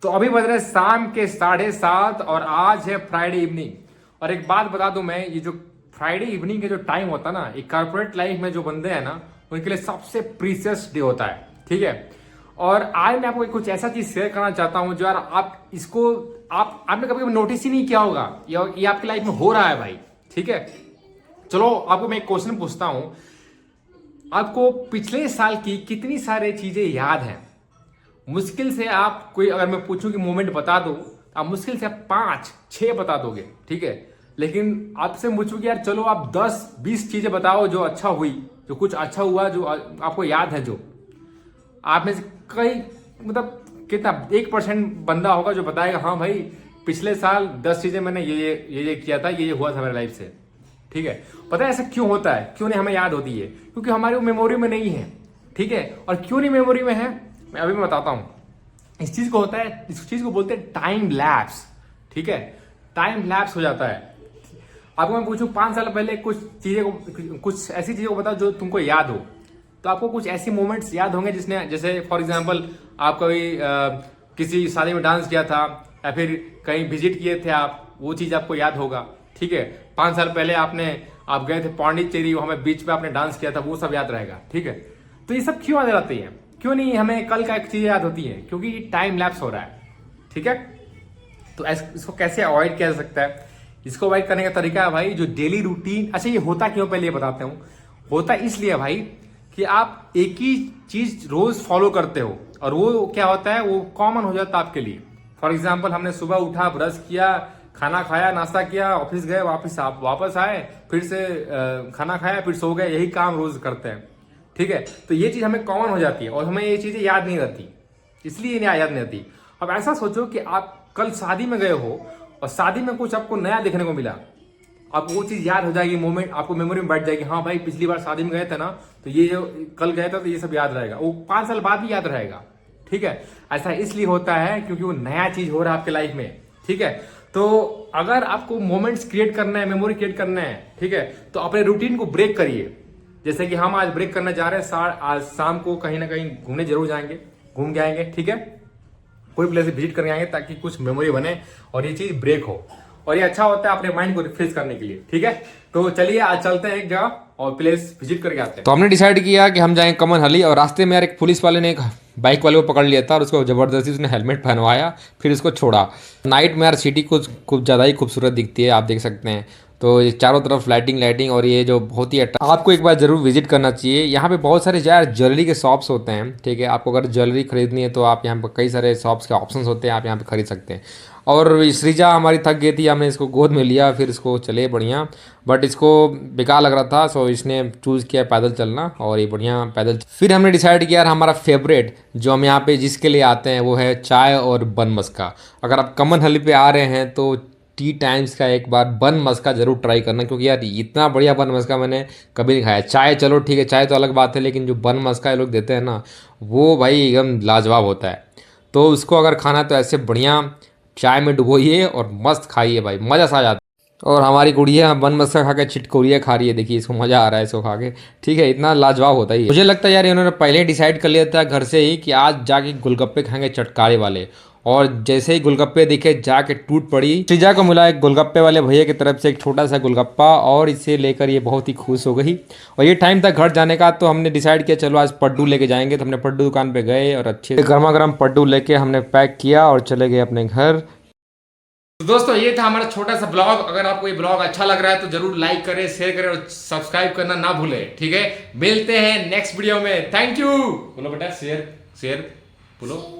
तो अभी बज रहे शाम के 7:30 और आज है फ्राइडे इवनिंग। और एक बात बता दूं मैं, ये जो फ्राइडे इवनिंग का जो टाइम होता है ना, एक कॉर्पोरेट लाइफ में जो बंदे हैं ना, उनके लिए सबसे प्रीशियस डे होता है, ठीक है। और आज मैं आपको कुछ ऐसा चीज शेयर करना चाहता हूं जो यार आप इसको आपने कभी नोटिस ही नहीं किया होगा, ये आपकी लाइफ में हो रहा है भाई, ठीक है। चलो आपको मैं एक क्वेश्चन पूछता हूं, आपको पिछले साल की कितनी सारी चीजें याद हैं? मुश्किल से आप कोई, अगर मैं पूछूं कि मोमेंट बता दो, आप मुश्किल से 5-6 बता दोगे, ठीक है। लेकिन आपसे पूछूं कि यार चलो आप 10-20 चीजें बताओ जो अच्छा हुई, जो कुछ अच्छा हुआ जो आपको याद है, जो आप में से कई, मतलब कितना 1% बंदा होगा जो बताएगा हाँ भाई पिछले साल 10 चीजें मैंने ये किया था, ये हुआ था मेरे लाइफ से, ठीक है। पता है ऐसा क्यों होता है, क्यों नहीं हमें याद होती है? क्योंकि हमारी वो मेमोरी में नहीं है, ठीक है। और क्यों नहीं मेमोरी में है मैं अभी बताता हूं। इस चीज को होता है, इस चीज को बोलते हैं टाइम लैप्स, ठीक है। टाइम लैप्स हो जाता है। आपको मैं पूछूं 5 साल पहले कुछ चीजें को, कुछ ऐसी चीजों को बताओ जो तुमको याद हो, तो आपको कुछ ऐसी मोमेंट्स याद होंगे जिसने, जैसे फॉर एग्जांपल आप कभी किसी शादी में डांस किया था या फिर कहीं विजिट किए थे आप, वो चीज आपको याद होगा, ठीक है। 5 साल पहले आप गए थे पांडिचेरी, वहां पे बीच पे आपने डांस किया था, वो सब याद रहेगा, ठीक है। तो ये सब क्यों याद रहती है? क्यों नहीं हमें कल का एक चीज याद होती है? क्योंकि टाइम लैप्स हो रहा है, ठीक है। तो इसको कैसे अवॉइड किया जा सकता है? इसको अवॉइड करने का तरीका है भाई, जो डेली रूटीन। अच्छा ये होता क्यों, पहले ये बताते हूँ। होता इसलिए भाई कि आप एक ही चीज रोज फॉलो करते हो, और वो क्या होता है, वो कॉमन हो जाता है आपके लिए। फॉर एग्जाम्पल हमने सुबह उठा, ब्रश किया, खाना खाया, नाश्ता किया, ऑफिस गए, वापस आए, फिर से खाना खाया, फिर सो गए, यही काम रोज करते हैं, ठीक है। तो ये चीज हमें कॉमन हो जाती है और हमें ये चीजें याद नहीं रहती, इसलिए याद नहीं रहती। अब ऐसा सोचो कि आप कल शादी में गए हो और शादी में कुछ आपको नया देखने को मिला, आपको वो चीज याद हो जाएगी, मोमेंट आपको मेमोरी में बैठ जाएगी। हाँ भाई पिछली बार शादी में गए थे ना, तो ये जो कल गए थे तो ये सब याद रहेगा, वो 5 साल बाद भी याद रहेगा, ठीक है। ऐसा इसलिए होता है क्योंकि वो नया चीज हो रहा है आपके लाइफ में, ठीक है। तो अगर आपको मोमेंट्स क्रिएट करना है, मेमोरी क्रिएट करना है, ठीक है, तो अपने रूटीन को ब्रेक करिए। जैसे कि हम आज ब्रेक करने जा रहे हैं, आज शाम को कहीं ना कहीं घूमने जरूर जाएंगे, घूम के आएंगे, ठीक है। कोई प्लेस विजिट करने आएंगे ताकि कुछ मेमोरी बने और ये चीज ब्रेक हो, और ये अच्छा होता है अपने माइंड को रिफ्रेश करने के लिए, ठीक है। तो चलिए आज चलते हैं एक जगह और प्लेस विजिट करके आते हैं। तो हमने डिसाइड किया कि हम जाएंगे कमनहली, और रास्ते में यार एक पुलिस वाले ने एक बाइक वाले को पकड़ लिया था और उसको जबरदस्ती उसने हेलमेट पहनवाया, फिर उसको छोड़ा। नाइट में यार सिटी कुछ ज़्यादा ही खूबसूरत दिखती है, आप देख सकते हैं। तो ये चारों तरफ लाइटिंग और ये जो बहुत ही आपको एक बार जरूर विजिट करना चाहिए। यहाँ पे बहुत सारे यार ज्वेलरी के शॉप्स होते हैं, ठीक है। आपको अगर ज्वेलरी खरीदनी है तो आप यहाँ पर कई सारे शॉप्स के ऑप्शंस होते हैं, आप यहाँ पे खरीद सकते हैं। और श्रीजा हमारी थक गई थी, हमने इसको गोद में लिया, फिर इसको चले बढ़िया, बट इसको बेकार लग रहा था, सो इसने चूज़ किया पैदल चलना, और ये बढ़िया पैदल। फिर हमने डिसाइड किया यार हमारा फेवरेट जो हम यहाँ पे जिसके लिए आते हैं वो है चाय और बन मस्का। अगर आप कमनहली पे आ रहे हैं तो टी टाइम्स का एक बार बन मस्का जरूर ट्राई करना, क्योंकि यार इतना बढ़िया बन मस्का मैंने कभी नहीं खाया। चाय चलो ठीक है, चाय तो अलग बात है, लेकिन जो बन मस्का ये लोग देते हैं ना, वो भाई एकदम लाजवाब होता है। तो उसको अगर खाना तो ऐसे बढ़िया चाय में डुबोइए और मस्त खाइए भाई, मज़ा सा आ जाता है। और हमारी गुड़िया बन मस्का खा के चिटकोरिया खा रही है, देखिए इसको मज़ा आ रहा है इसको खा के, ठीक है। इतना लाजवाब होता ही है। मुझे लगता है यार इन्होंने पहले ही डिसाइड कर लिया था घर से ही कि आज जाके गोलगप्पे खाएंगे चटकारे वाले, और जैसे ही गोलगप्पे दिखे जाके टूट पड़ी। श्रीजा को मिला एक गोलगप्पे वाले भैया की तरफ से एक छोटा सा गोलगप्पा, और इसे लेकर ये बहुत ही खुश हो गई। और ये टाइम था घर जाने का, तो हमने डिसाइड किया चलो आज पड्डू लेके जाएंगे। तो हमने पड्डू दुकान पे गए और अच्छे गर्मा गर्म पड्डू लेके हमने पैक किया और चले गए अपने घर। तो दोस्तों ये था हमारा छोटा सा ब्लॉग। अगर आपको ये ब्लॉग अच्छा लग रहा है तो जरूर लाइक करें, शेयर करें और सब्सक्राइब करना ना भूलें, ठीक है। मिलते हैं नेक्स्ट वीडियो में। थैंक यू बोलो बेटा, शेयर बोलो।